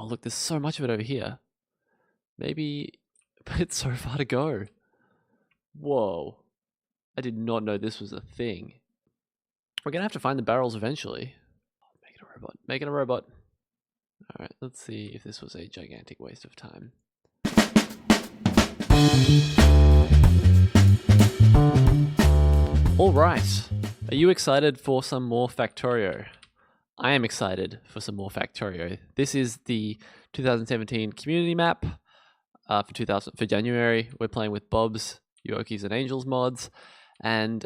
Oh, look, there's so much of it over here. Maybe, but it's so far to go. Whoa. I did not know this was a thing. We're gonna have to find the barrels eventually. Make it a robot. Make it a robot. Alright, let's see if this was a gigantic waste of time. Alright. Are you excited for some more Factorio? I am excited for some more Factorio. This is the 2017 community map for January. We're playing with Bob's, Yuoki's, and Angel's mods. And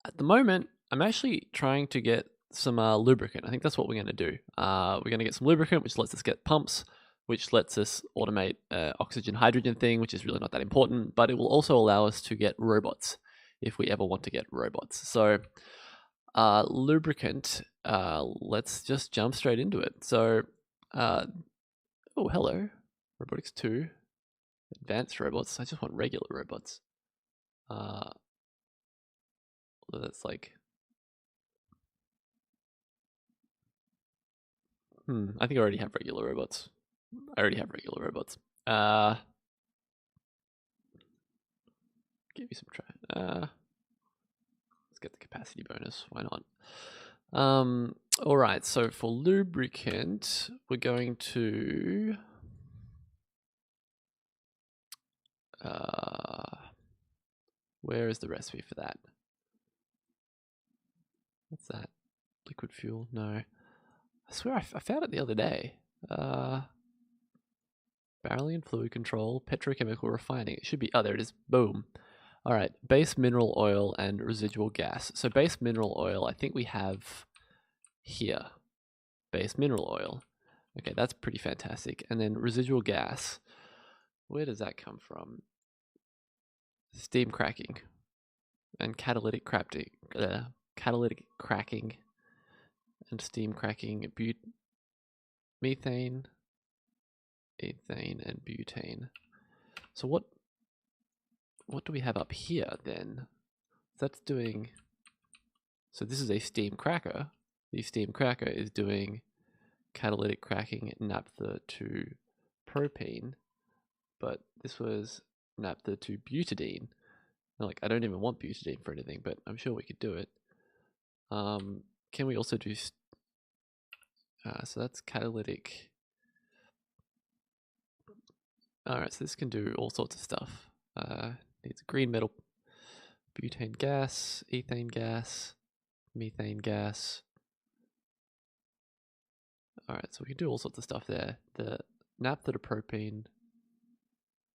at the moment, I'm actually trying to get some lubricant. I think that's what we're going to do. We're going to get some lubricant, which lets us get pumps, which lets us automate oxygen hydrogen thing, which is really not that important, but it will also allow us to get robots if we ever want to get robots. So lubricant, let's just jump straight into it. So, oh, hello, robotics 2, advanced robots. I just want regular robots. That's like, I think I already have regular robots. Give me some try. Let's get the capacity bonus. Why not? All right. So for lubricant, we're going to where is the recipe for that? What's that? Liquid fuel? No. I swear I found it the other day. Barreling and fluid control, petrochemical refining. It should be, oh, there it is. Boom. All right, base mineral oil and residual gas. So base mineral oil, I think we have here. Base mineral oil. Okay, that's pretty fantastic. And then residual gas. Where does that come from? Steam cracking and catalytic cracking and steam cracking, methane, ethane, and butane. So what do we have up here then? That's doing, so this is a steam cracker. The steam cracker is doing catalytic cracking naphtha to propane, but this was naphtha to butadiene. Like, I don't even want butadiene for anything, but I'm sure we could do it. Can we also do, so that's catalytic. Alright, so this can do all sorts of stuff. Needs green metal, butane gas, ethane gas, methane gas. Alright, so we can do all sorts of stuff there. The naphtha to propane.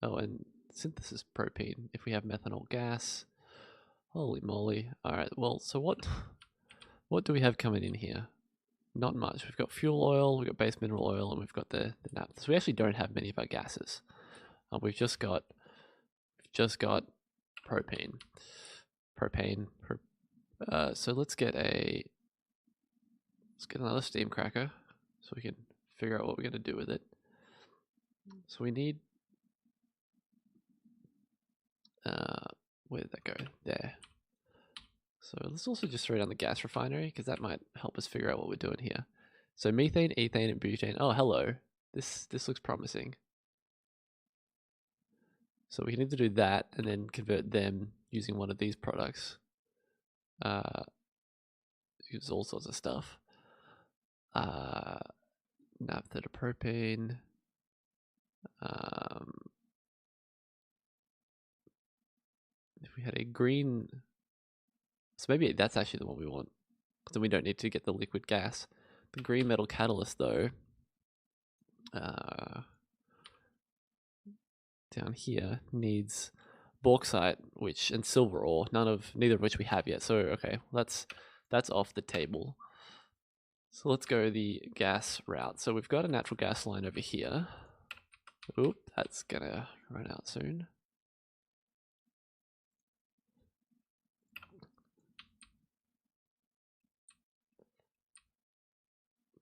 Oh, and synthesis propane if we have methanol gas. Holy moly. Alright, well, so what do we have coming in here? Not much. We've got fuel oil, we've got base mineral oil, and we've got the naphtha. So we actually don't have many of our gases. We've just got propane. So let's get another steam cracker so we can figure out what we're going to do with it. So we need, where did that go? There. So let's also just throw down the gas refinery because that might help us figure out what we're doing here. So methane, ethane, and butane. Oh, hello. This looks promising. So we can either do that and then convert them using one of these products. Use all sorts of stuff. Naphtha to propane. If we had a green, so maybe that's actually the one we want. Then we don't need to get the liquid gas. The green metal catalyst, though, down here needs bauxite, and silver ore, neither of which we have yet. So okay, that's off the table. So let's go the gas route. So we've got a natural gas line over here. Oop, that's gonna run out soon.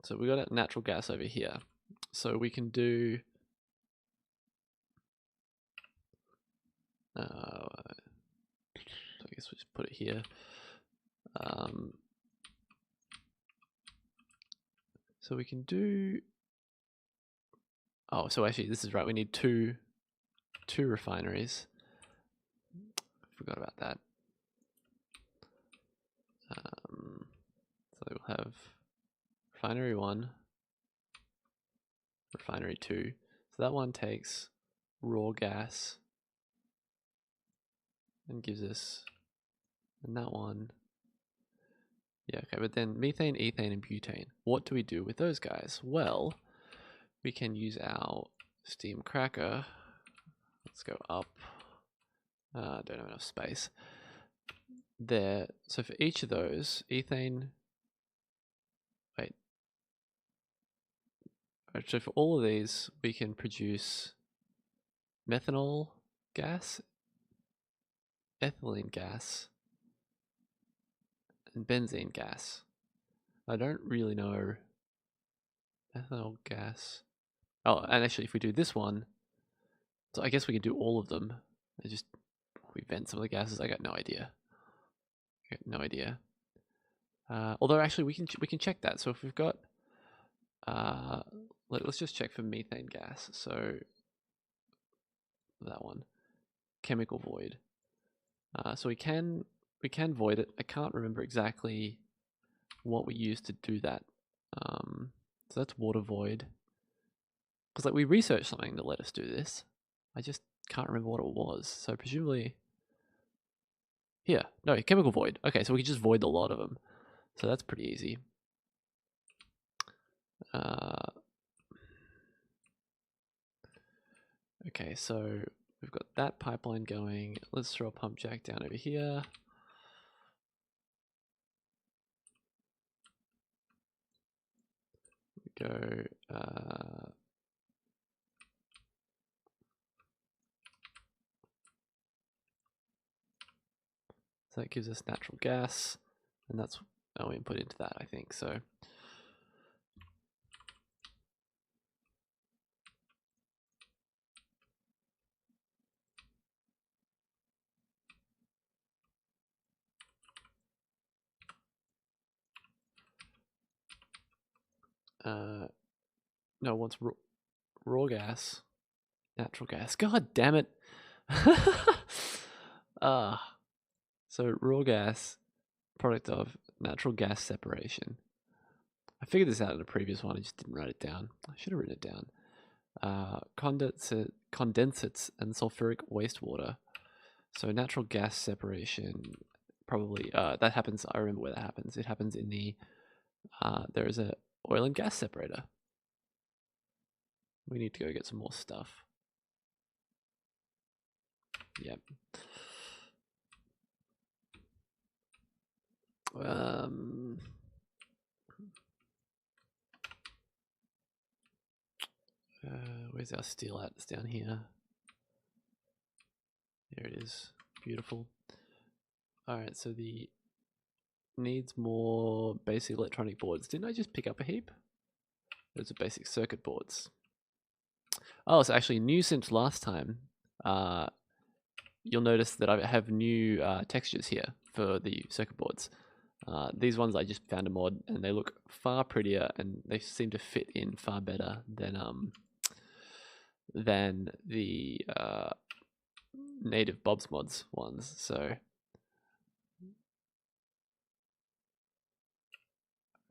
So we got a natural gas over here. So we can do so I guess we'll just put it here. So we can do Oh, so actually this is right. We need two refineries. Forgot about that. So we'll have refinery 1, refinery 2. So that one takes raw gas and gives us, and that one, yeah, okay, but then methane, ethane, and butane. What do we do with those guys? Well, we can use our steam cracker. Let's go up. Don't have enough space. There, so for each of those, ethane, wait. So for all of these, we can produce methanol gas, ethylene gas, and benzene gas. I don't really know methanol gas. Oh, and actually if we do this one, so I guess we can do all of them. We vent some of the gases. I got no idea. Although actually we can check that. So if we've got, let's just check for methane gas. So that one, chemical void. So we can void it. I can't remember exactly what we used to do that. So that's water void. Because like we researched something that let us do this. I just can't remember what it was. So presumably, here, no, chemical void. Okay, so we can just void a lot of them. So that's pretty easy. Okay, so we've got that pipeline going. Let's throw a pump jack down over here. We go, so that gives us natural gas, and that's our input into that, I think. So no, once raw gas, natural gas. God damn it! So raw gas, product of natural gas separation. I figured this out in a previous one. I just didn't write it down. I should have written it down. Condensates and sulfuric wastewater. So natural gas separation, probably that happens. I remember where that happens. It happens in the there is a oil and gas separator. We need to go get some more stuff. Yep. Where's our steel at? It's down here. There it is. Beautiful. Alright, so the needs more basic electronic boards. Didn't I just pick up a heap? Those are basic circuit boards. Oh, so actually new since last time. You'll notice that I have new textures here for the circuit boards. These ones I just found a mod and they look far prettier and they seem to fit in far better than the native Bob's Mods ones. So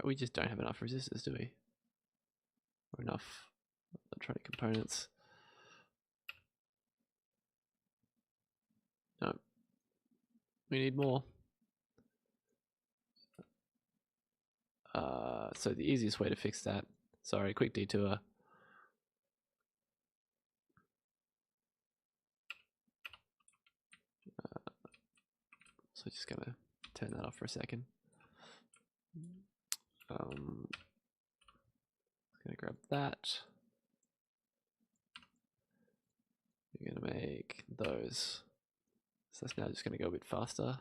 we just don't have enough resistors, do we? Or enough electronic components. No. We need more. So the easiest way to fix that, sorry, quick detour. So just gonna turn that off for a second. Gonna grab that. We're gonna make those. So that's now just gonna go a bit faster.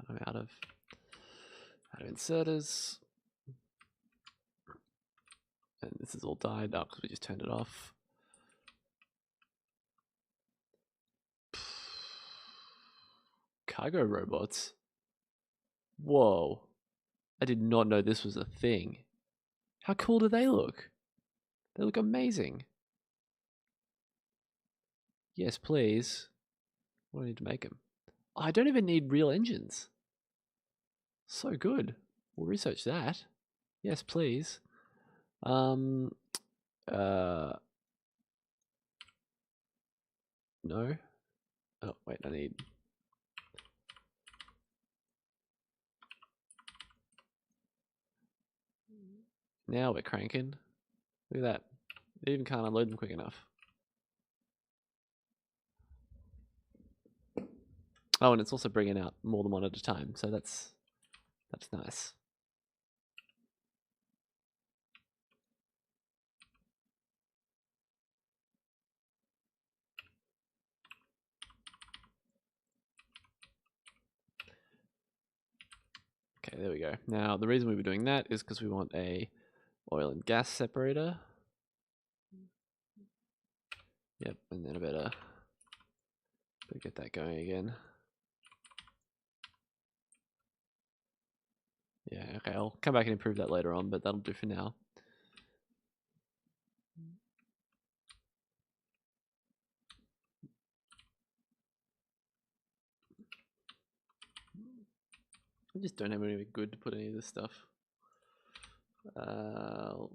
I'm out of inserters. And this has all died now because we just turned it off. Cargo robots. Whoa. I did not know this was a thing. How cool do they look? They look amazing. Yes, please. What do I need to make them? Oh, I don't even need real engines. So good. We'll research that. Yes, please. No. Oh, wait, I need... Now we're cranking. Look at that. They even can't unload them quick enough. Oh, and it's also bringing out more than one at a time, so that's nice. Okay, there we go. Now, the reason we were doing that is because we want a oil and gas separator. Yep, and then I better get that going again. Yeah, okay, I'll come back and improve that later on, but that'll do for now. I just don't have any good to put any of this stuff. So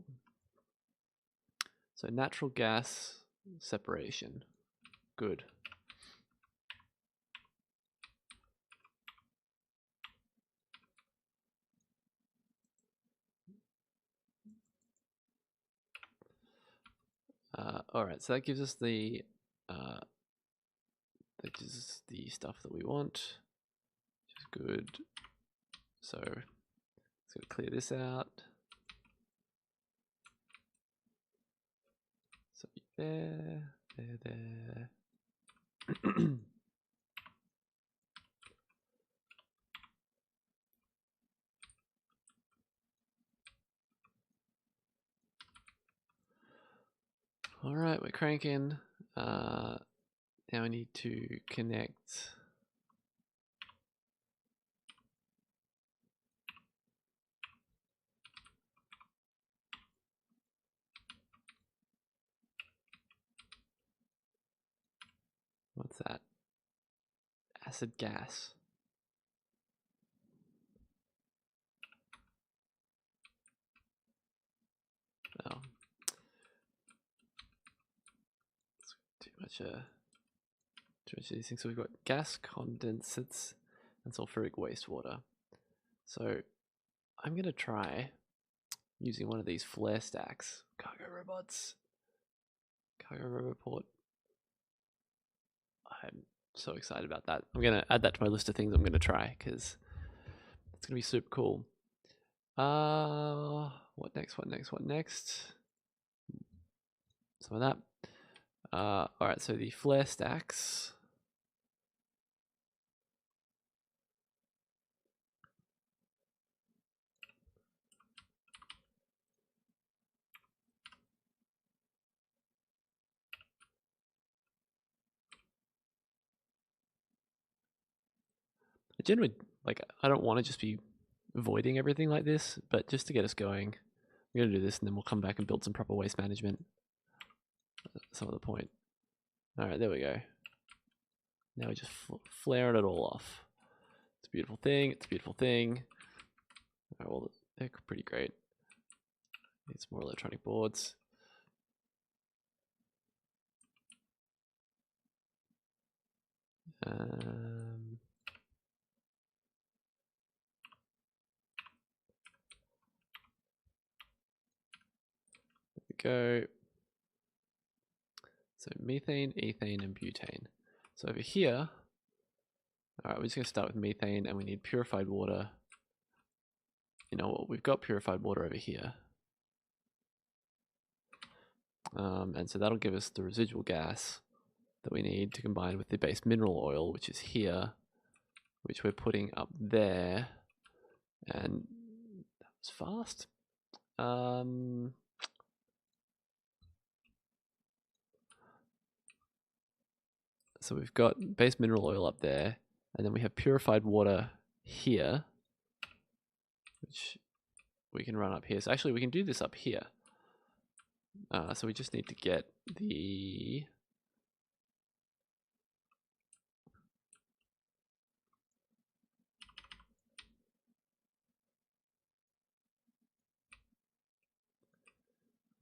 natural gas separation. Good. Alright, so that gives us the stuff that we want, which is good. So let's go clear this out. So there. All right, we're cranking. Now we need to connect. What's that? Acid gas. Oh. Too much of these things. So we've got gas condensates and sulfuric wastewater. So I'm gonna try using one of these flare stacks. Cargo robots. Cargo robot port. I'm so excited about that. I'm gonna add that to my list of things I'm gonna try because it's gonna be super cool. What next? Some of that. Alright, so the flare stacks. I generally, I don't want to just be avoiding everything like this, but just to get us going, I'm going to do this and then we'll come back and build some proper waste management. Some of the point. Alright, there we go. Now we just flaring it all off. It's a beautiful thing. Alright, well, they're pretty great. Need some more electronic boards. Go. So methane, ethane, and butane. So over here, all right, we're just going to start with methane, and we need purified water. You know what? We've got purified water over here. And so that'll give us the residual gas that we need to combine with the base mineral oil, which is here, which we're putting up there. And that was fast. So we've got base mineral oil up there, and then we have purified water here. which we can run up here. So actually we can do this up here. So we just need to get the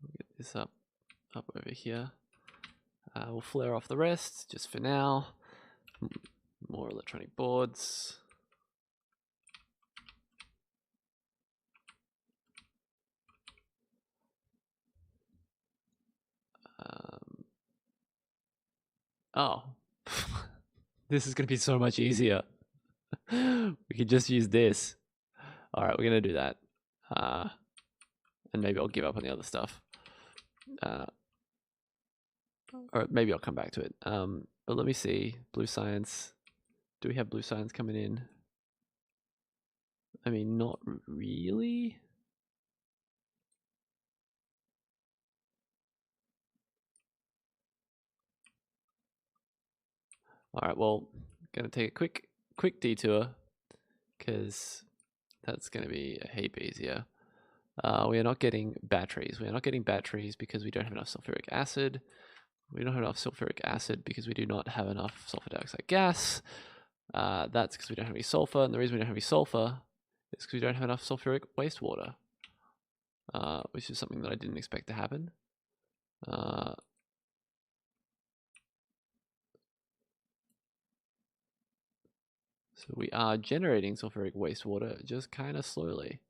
we'll get this up over here. We'll flare off the rest just for now. More electronic boards. Oh, this is going to be so much easier. We could just use this. All right, we're going to do that. And maybe I'll give up on the other stuff. Or maybe I'll come back to it. But let me see. Blue science. Do we have blue science coming in? I mean, not really. All right, well, gonna take a quick detour because that's gonna be a heap easier. We are not getting batteries. We are not getting batteries because we don't have enough sulfuric acid. We don't have enough sulfuric acid because we do not have enough sulfur dioxide gas. That's because we don't have any sulfur, and the reason we don't have any sulfur is because we don't have enough sulfuric wastewater, which is something that I didn't expect to happen. So we are generating sulfuric wastewater just kind of slowly.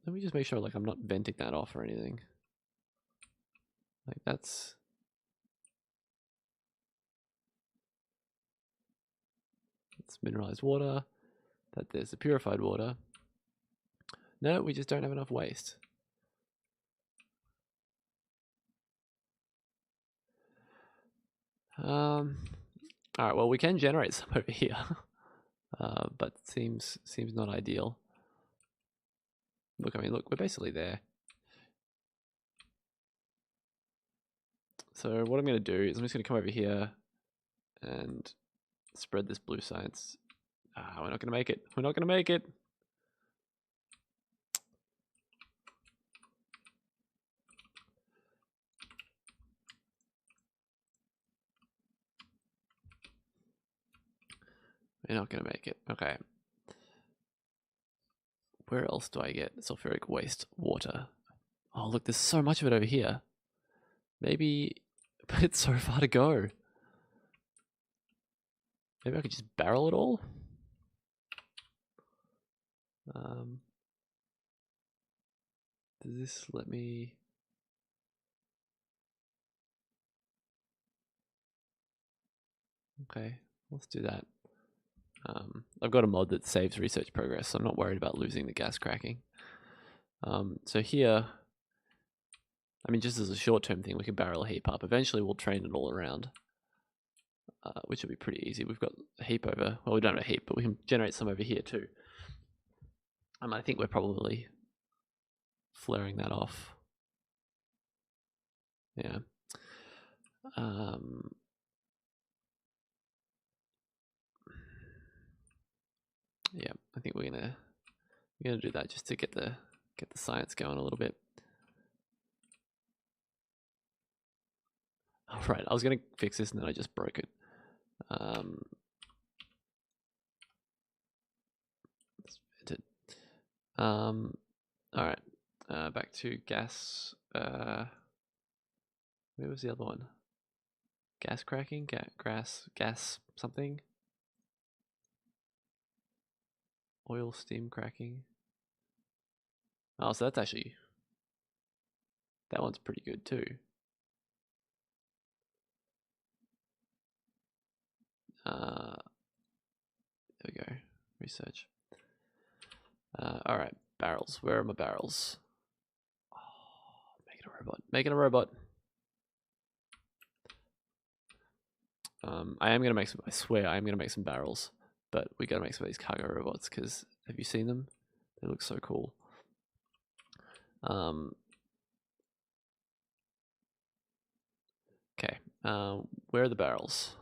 Let me just make sure like I'm not venting that off or anything. Like that's mineralized water. That there's the purified water. No, we just don't have enough waste. All right, well we can generate some over here, but seems not ideal. Look, I mean, look, we're basically there. So what I'm going to do is I'm just going to come over here and spread this blue science. We're not going to make it. We're not going to make it. We're not going to make it. Okay. Where else do I get sulfuric waste water? Oh, look, there's so much of it over here. Maybe, but it's so far to go. Maybe I could just barrel it all? Does this let me... Okay, let's do that. I've got a mod that saves research progress, so I'm not worried about losing the gas cracking. So here, I mean, just as a short-term thing, we can barrel a heap up. Eventually, we'll train it all around, which will be pretty easy. We've got a heap over... Well, we don't have a heap, but we can generate some over here too. I think we're probably flaring that off. Yeah. Yeah, I think we're gonna do that just to get the science going a little bit. All right, I was gonna fix this and then I just broke it. Let's vent it. All right, back to gas. Where was the other one? Gas cracking, gas something. Oil steam cracking. Oh, so that's actually, that one's pretty good too. There we go. Research. All right, barrels. Where are my barrels? Oh, making a robot. Making a robot. I am gonna make some. I swear, I am gonna make some barrels. But we gotta make some of these cargo robots because have you seen them? They look so cool. Okay. Where are the barrels?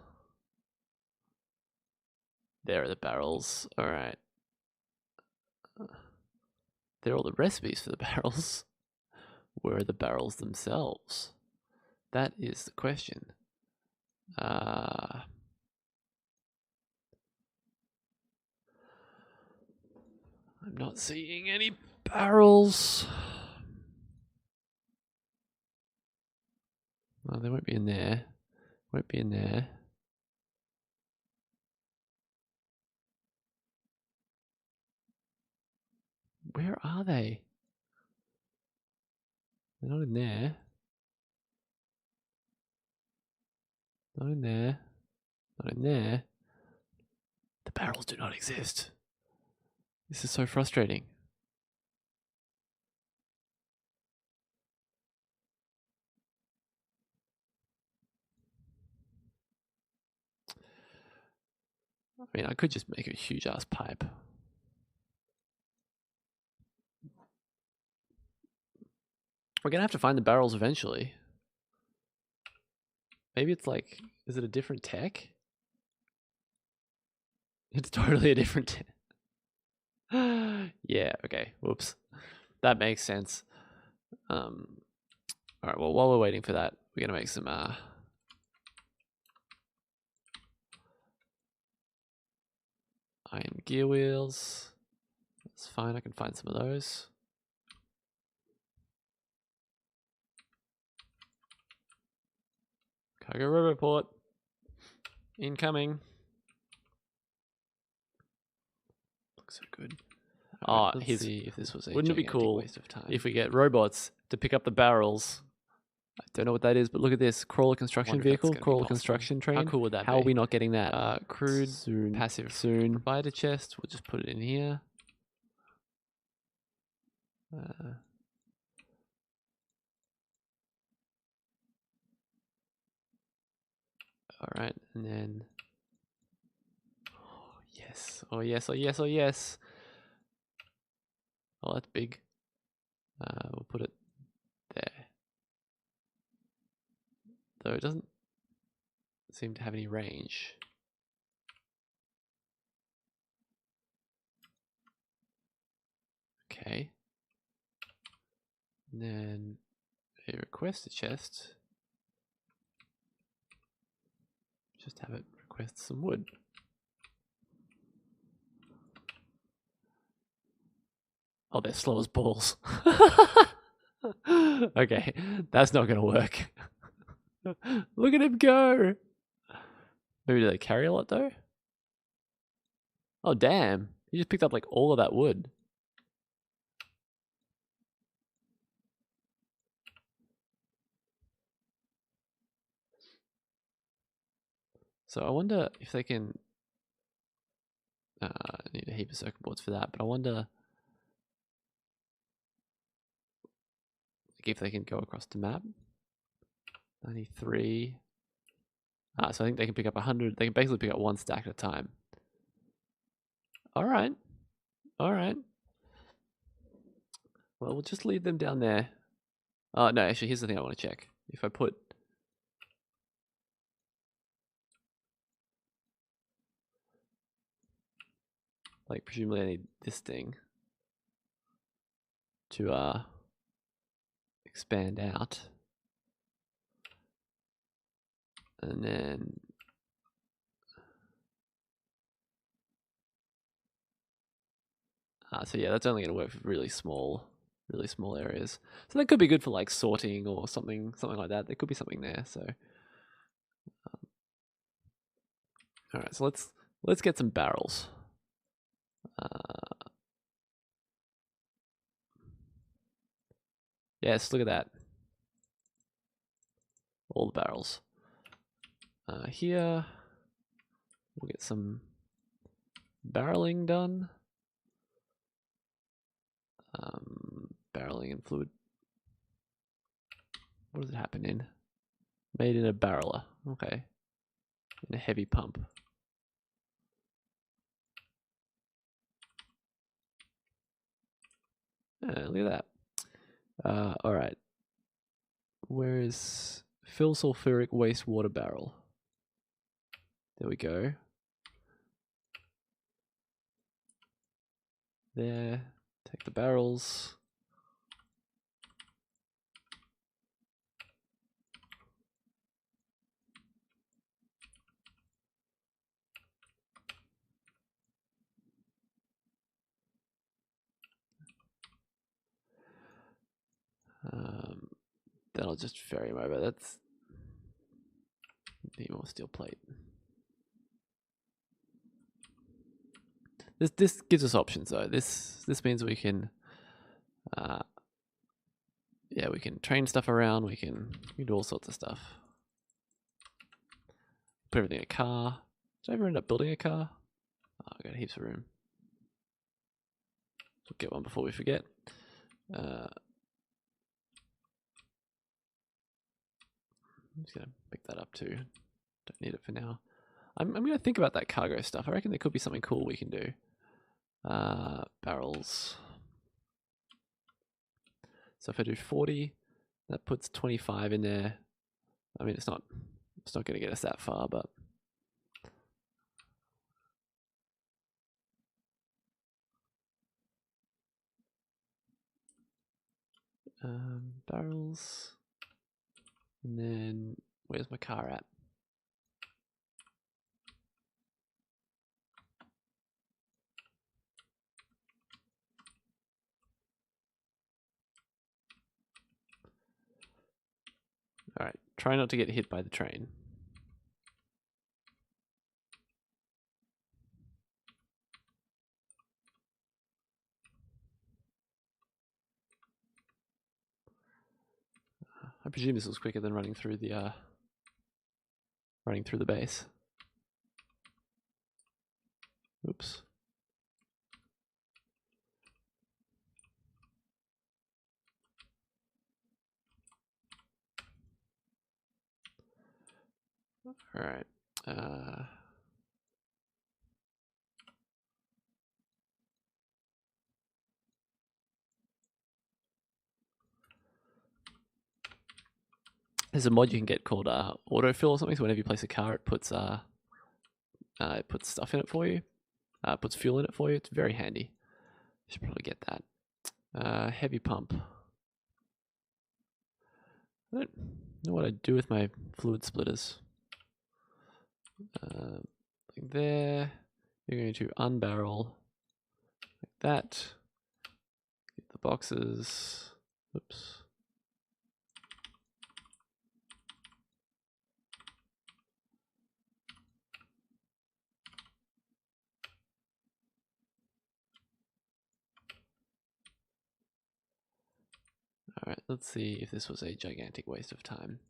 There are the barrels. All right. There are all the recipes for the barrels. Where are the barrels themselves? That is the question. I'm not seeing any barrels. Oh, they won't be in there. Won't be in there. Where are they? They're not in there. Not in there. Not in there. The barrels do not exist. This is so frustrating. I mean, I could just make a huge ass pipe. We're gonna have to find the barrels eventually. Maybe it's like, is it a different tech? It's totally a different tech. Yeah, okay, whoops. That makes sense. Alright, well, while we're waiting for that, we're gonna make some iron gear wheels. That's fine, I can find some of those. Cargo report. Incoming. Looks so good. Alright, Let's see if this was a wouldn't it be gigantic cool waste of time. if we get robots to pick up the barrels? I don't know what that is, but look at this. Crawler construction Wonder if that's vehicle, gonna be crawler possible. construction train. How cool would that How are be? we not getting that? Crude, Soon. passive. Soon. Provider chest. We'll just put it in here. Alright, and then... Oh, yes. Oh, yes. Oh, yes. Oh, yes. Oh, that's big. We'll put it there. Though it doesn't seem to have any range. Okay. And then a request a chest. Just have it request some wood. Oh, they're slow as balls. Okay, that's not gonna work. Look at him go. Maybe do they carry a lot though? Oh damn, he just picked up like all of that wood. So I wonder if they can... I need a heap of circuit boards for that, but I wonder if they can go across the map. 93. So I think they can pick up 100. They can basically pick up one stack at a time. All right. All right. Well, we'll just leave them down there. No, actually, here's the thing I want to check. If I put... Like, presumably I need this thing to expand out. And then... so yeah, that's only going to work for really small areas. So that could be good for like sorting or something like that. There could be something there. So, all right. So let's get some barrels. Yes, look at that. All the barrels. Here, we'll get some barreling done. Barreling and fluid. What does it happen in? Made in a barreler. Okay. In a heavy pump. Look at that. All right. Where is fill sulfuric wastewater barrel? There we go. there. Take the barrels. Then I'll just ferry him over. That's need more steel plate. This gives us options though. This means we can, yeah, we can train stuff around. We can do all sorts of stuff. Put everything in a car. Did I ever end up building a car? Oh, I got heaps of room. We'll get one before we forget. I'm just gonna pick that up too. Don't need it for now. I'm gonna think about that cargo stuff. I reckon there could be something cool we can do. Barrels. So if I do 40, that puts 25 in there. I mean, it's not going to get us that far, but barrels. And then where's my car at? All right, try not to get hit by the train. I presume this was quicker than running through the base. Oops. All right. There's a mod you can get called autofill or something. So whenever you place a car, it puts stuff in it for you. Puts fuel in it for you. It's very handy. Should probably get that. Heavy pump. I don't know what I do with my fluid splitters. Like there. You're going to unbarrel like that. Get the boxes. Oops. All right, let's see if this was a gigantic waste of time.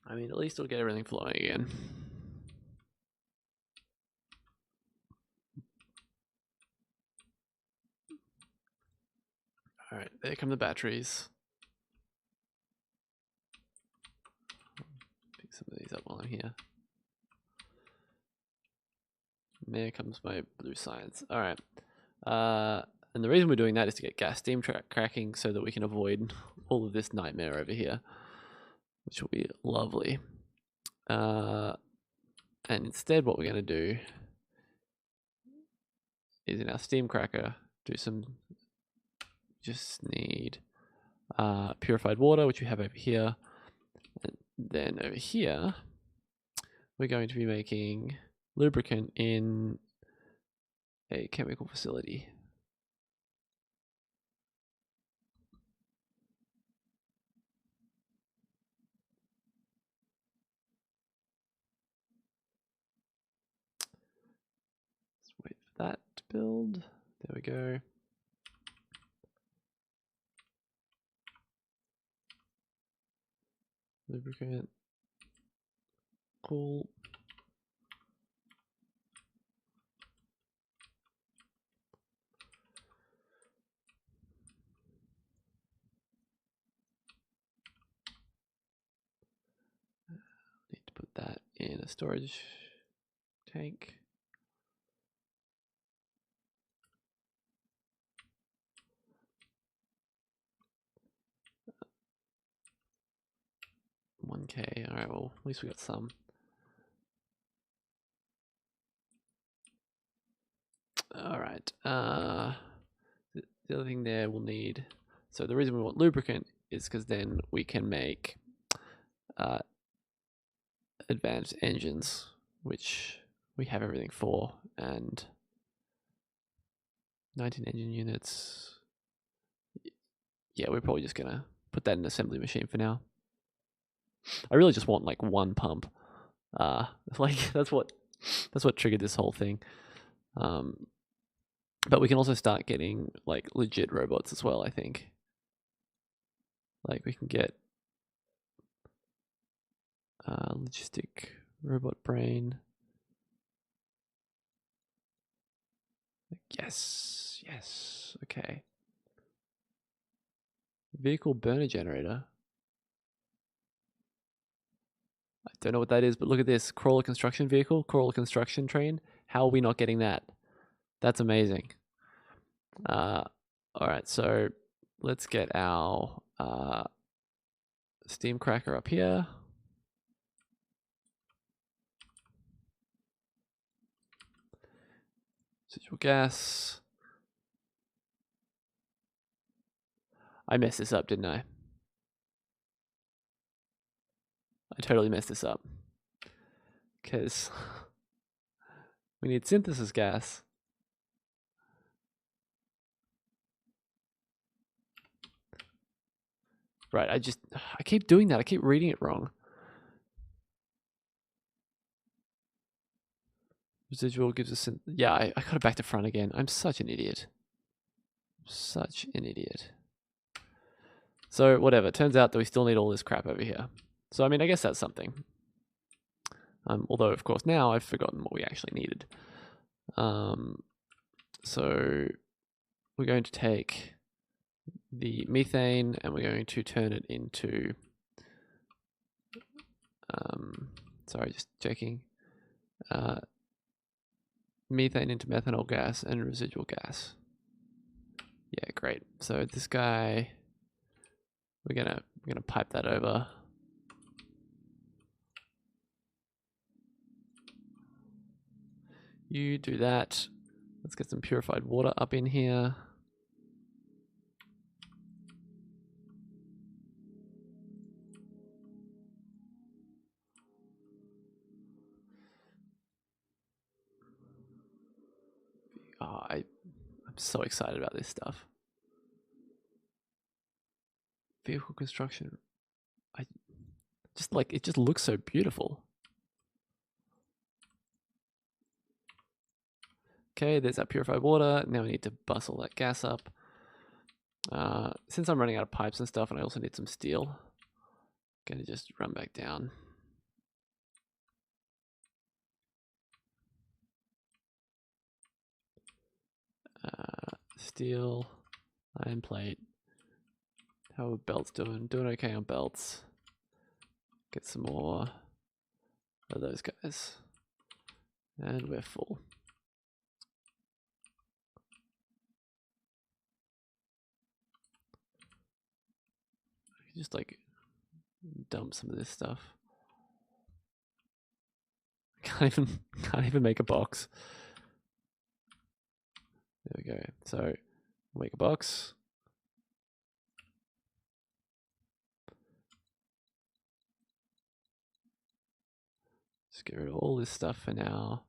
I mean, at least we'll get everything flowing again. All right, there come the batteries. Pick some of these up while I'm here. And there comes my blue science. All right. And the reason we're doing that is to get gas steam cracking so that we can avoid all of this nightmare over here, which will be lovely. And instead what we're going to do is in our steam cracker do some, just need purified water, which we have over here. And then over here, we're going to be making lubricant in a chemical facility. Let's wait for that to build. There we go. Lubricant. Cool. Need to put that in a storage tank. $1K. All right, well, at least we got some. All right. The other thing there we'll need. So the reason we want lubricant is because then we can make advanced engines, which we have everything for, and 19 engine units. Yeah, we're probably just gonna put that in an assembly machine for now. I really just want like one pump. Like that's what triggered this whole thing. But we can also start getting like legit robots as well, I think. Like we can get logistic robot brain. Yes, okay. Vehicle burner generator. I don't know what that is, but look at this. Crawler construction vehicle, crawler construction train. How are we not getting that? That's amazing. All right, so let's get our steam cracker up here. Residual gas. I messed this up, didn't I? I totally messed this up. Because we need synthesis gas. Right, I keep doing that. I keep reading it wrong. Residual gives us... Yeah, I got it back to front again. I'm such an idiot. Such an idiot. So, whatever. Turns out that we still need all this crap over here. So, I mean, I guess that's something. Although, of course, now I've forgotten what we actually needed. So, we're going to take the methane and we're going to turn it into... sorry, just checking. Methane into methanol gas and residual gas. Yeah, great. So this guy, we're gonna pipe that over. You do that. Let's get some purified water up in here. Oh, I'm so excited about this stuff. Vehicle construction. It just looks so beautiful. Okay, there's that purified water. Now we need to bust all that gas up. Since I'm running out of pipes and stuff, and I also need some steel, I'm gonna just run back down. Steel, iron plate. How are belts doing? Doing okay on belts. Get some more of those guys. And we're full. Just like dump some of this stuff. Can't even make a box. There we go. So we'll make a box. Just get rid of all this stuff for now.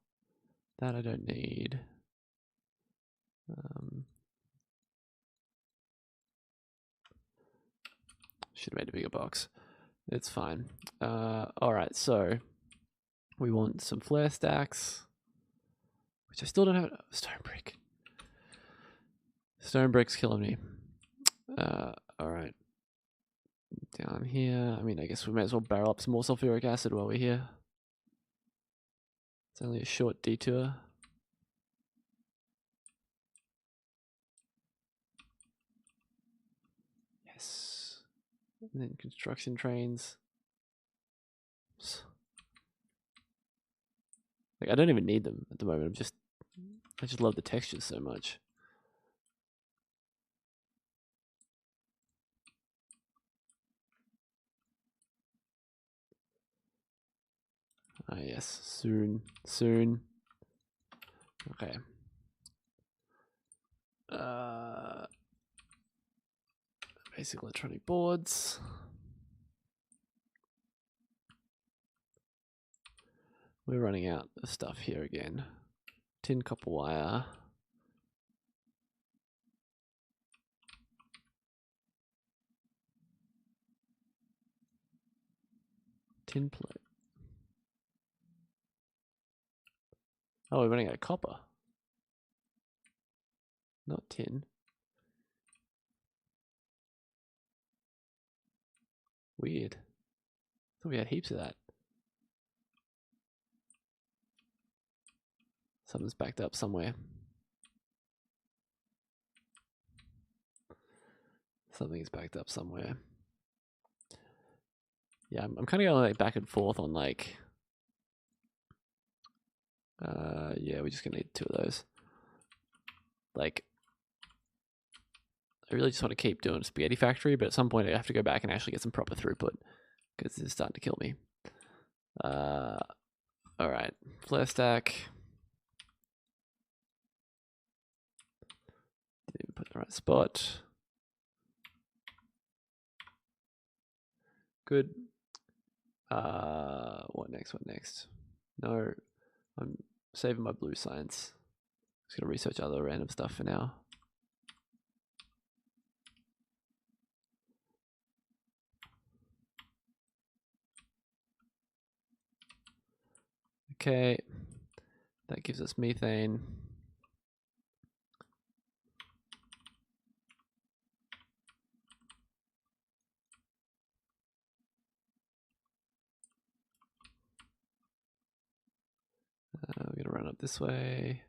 That I don't need. Should have made a bigger box. It's fine. Alright, so we want some flare stacks, which I still don't have. Stone brick. Stone brick's killing me. Alright. Down here. I mean, I guess we may as well barrel up some more sulfuric acid while we're here. It's only a short detour. Yes. And then construction trains. Like, I don't even need them at the moment. I just love the textures so much. Ah, yes. Soon. Okay. Basic electronic boards. We're running out of stuff here again. Tin copper wire. Tin plate. Oh, we're running out of copper. Not tin. Weird. I thought we had heaps of that. Something's backed up somewhere. Something's backed up somewhere. Yeah, I'm kind of going like back and forth on like. Yeah, we're just gonna need 2 of those. Like, I really just want to keep doing Spaghetti Factory, but at some point I have to go back and actually get some proper throughput because this is starting to kill me. All right, flare stack. Didn't even put the right spot. Good. What next? What next? No, I'm saving my blue science. Just gonna research other random stuff for now. Okay, that gives us methane. We're gonna run up this way.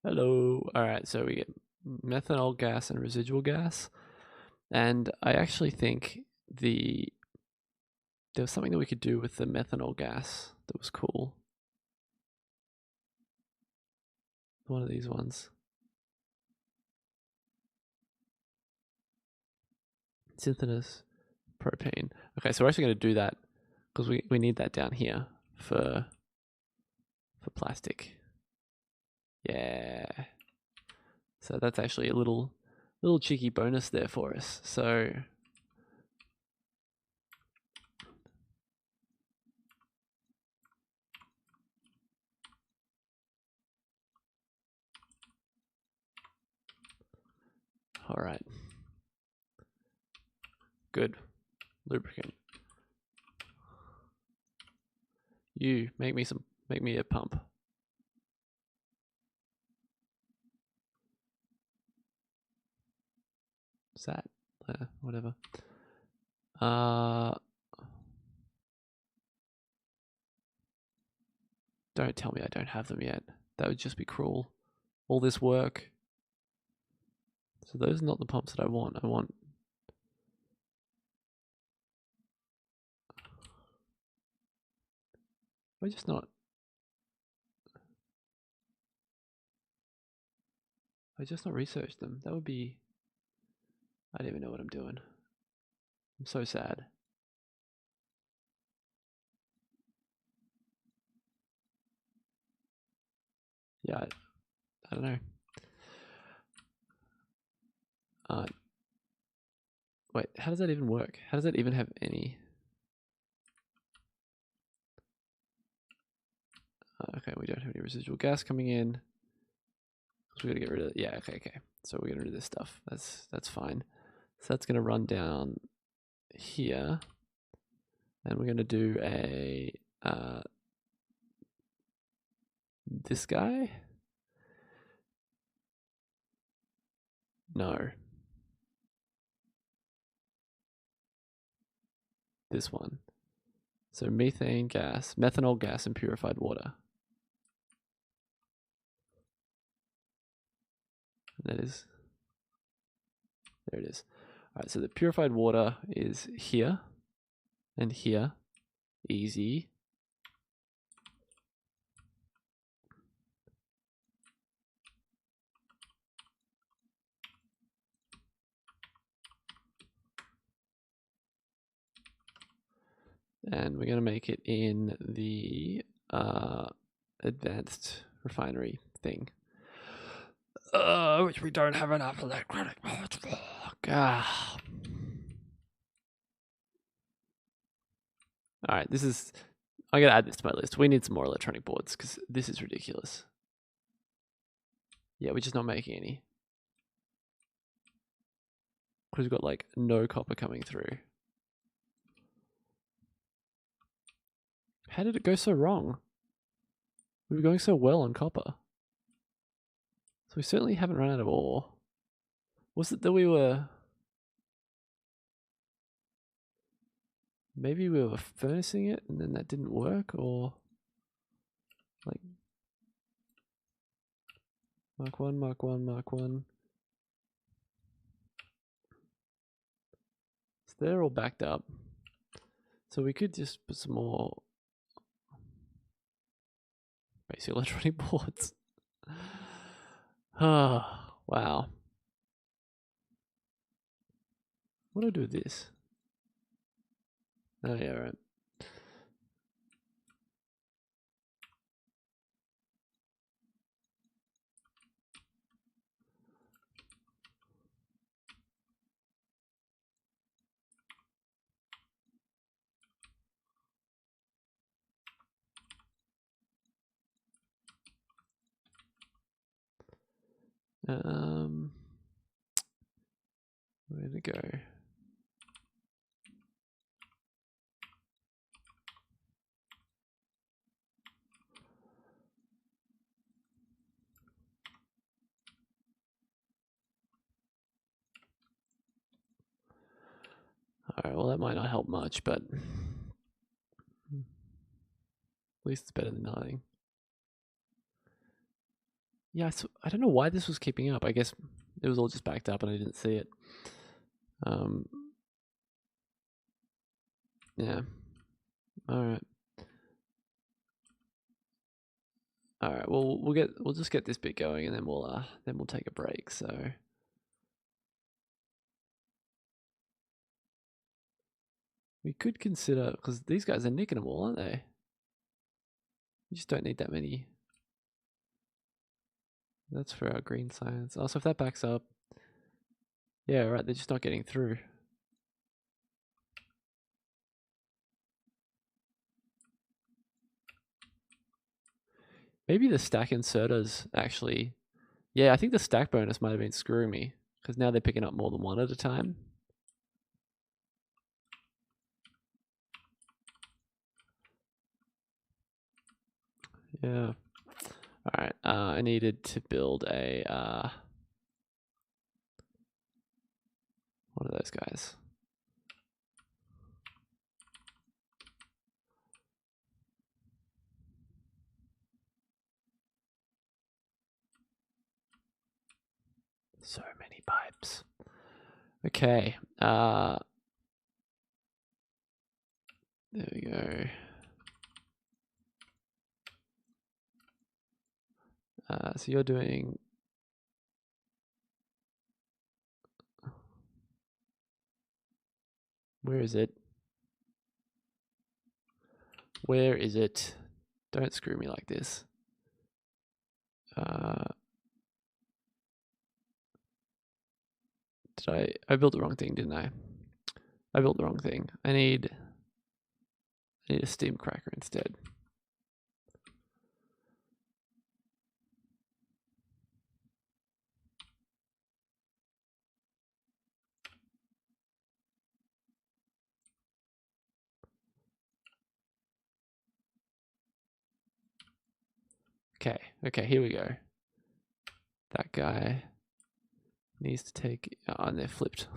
Hello. All right, so we get methanol gas and residual gas. And I actually think there was something that we could do with the methanol gas that was cool. One of these ones. Synthesis propane. Okay, so we're actually going to do that because we need that down here for plastic. Yeah. So that's actually a little cheeky bonus there for us. So all right. Good. Lubricant. You make me a pump. Is that whatever. Don't tell me I don't have them yet. That would just be cruel. All this work. So those are not the pumps that I want. I want I just not researched them. That would be I don't even know what I'm doing. I'm so sad. Yeah, I don't know. Wait, how does that even work? How does that even have any? Okay, we don't have any residual gas coming in. So we gotta get rid of. Yeah, okay. So we're getting rid of this stuff. That's fine. So that's gonna run down here, and we're gonna do a this guy. No. This one. So methane gas, methanol gas, and purified water. And that is, there it is. All right, so the purified water is here and here. Easy. And we're going to make it in the advanced refinery thing. Which we don't have enough electronic parts for. Alright, this is... I gotta add this to my list. We need some more electronic boards, because this is ridiculous. Yeah, we're just not making any. Because we've got, like, no copper coming through. How did it go so wrong? We were going so well on copper. So we certainly haven't run out of ore. Was it that we were... Maybe we were furnacing it and then that didn't work, or... Like... Mark 1, Mark 1, Mark 1. So they're all backed up. So we could just put some more basic electronic boards. Ah, wow. What do I do with this? Oh yeah, right. Where to go? Alright, well that might not help much, but at least it's better than nothing. Yeah, so I don't know why this was keeping up. I guess it was all just backed up and I didn't see it. Yeah. Alright. Alright, well we'll just get this bit going and then we'll take a break, so we could consider, because these guys are nicking them all, aren't they? You just don't need that many. That's for our green science. Also, if that backs up, yeah, right, they're just not getting through. Maybe the stack inserters actually... Yeah, I think the stack bonus might have been screwing me, because now they're picking up more than one at a time. Yeah. Alright, I needed to build a... what are those guys? So many pipes. Okay, there we go. So you're doing... Where is it? Where is it? Don't screw me like this. I built the wrong thing, didn't I? I built the wrong thing. I need a steam cracker instead. Okay, here we go. That guy needs to take... Oh, and they're flipped.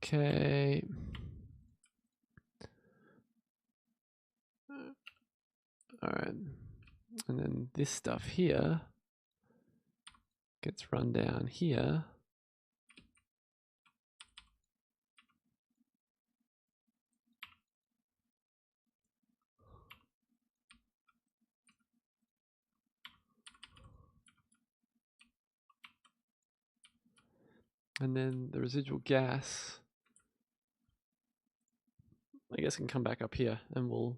Okay. Alright. And then this stuff here gets run down here. And then the residual gas, I guess, can come back up here, and we'll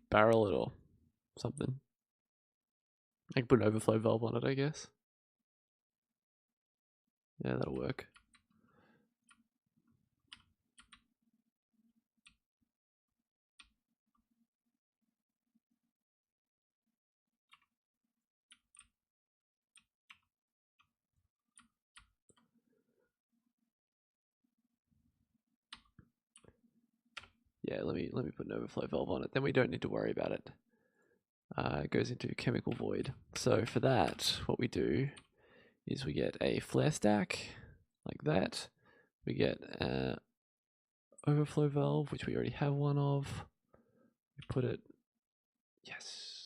barrel it or something. I can put an overflow valve on it, I guess. Yeah, that'll work. Yeah, let me put an overflow valve on it. Then we don't need to worry about it. It goes into chemical void. So for that, what we do is we get a flare stack like that. We get an overflow valve, which we already have one of. We put it, yes.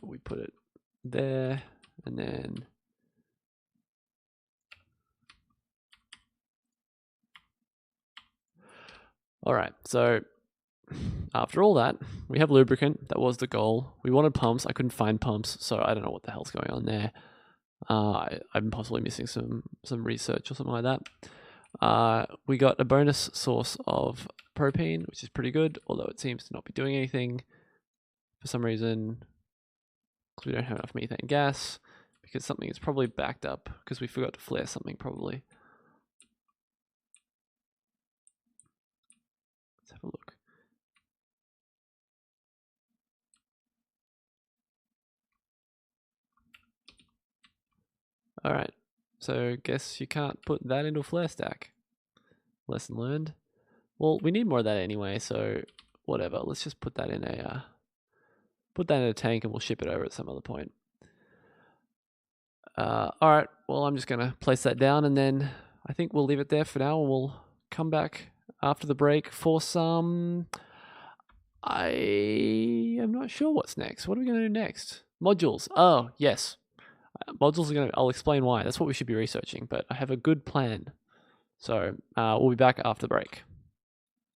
We put it there, and then all right. So after all that, we have lubricant. That was the goal. We wanted pumps. I couldn't find pumps, so I don't know what the hell's going on there. I'm possibly missing some research or something like that. We got a bonus source of propane, which is pretty good, although it seems to not be doing anything for some reason, because we don't have enough methane gas, because something is probably backed up, because we forgot to flare something probably. Let's have a look. Alright, so guess you can't put that into a flare stack. Lesson learned. Well, we need more of that anyway, so whatever. Let's just put that in a tank and we'll ship it over at some other point. Alright, well, I'm just going to place that down, and then I think we'll leave it there for now. We'll come back after the break for some... I am not sure what's next. What are we going to do next? Modules. Oh, yes. Modules are going to... I'll explain why. That's what we should be researching, but I have a good plan. So we'll be back after the break.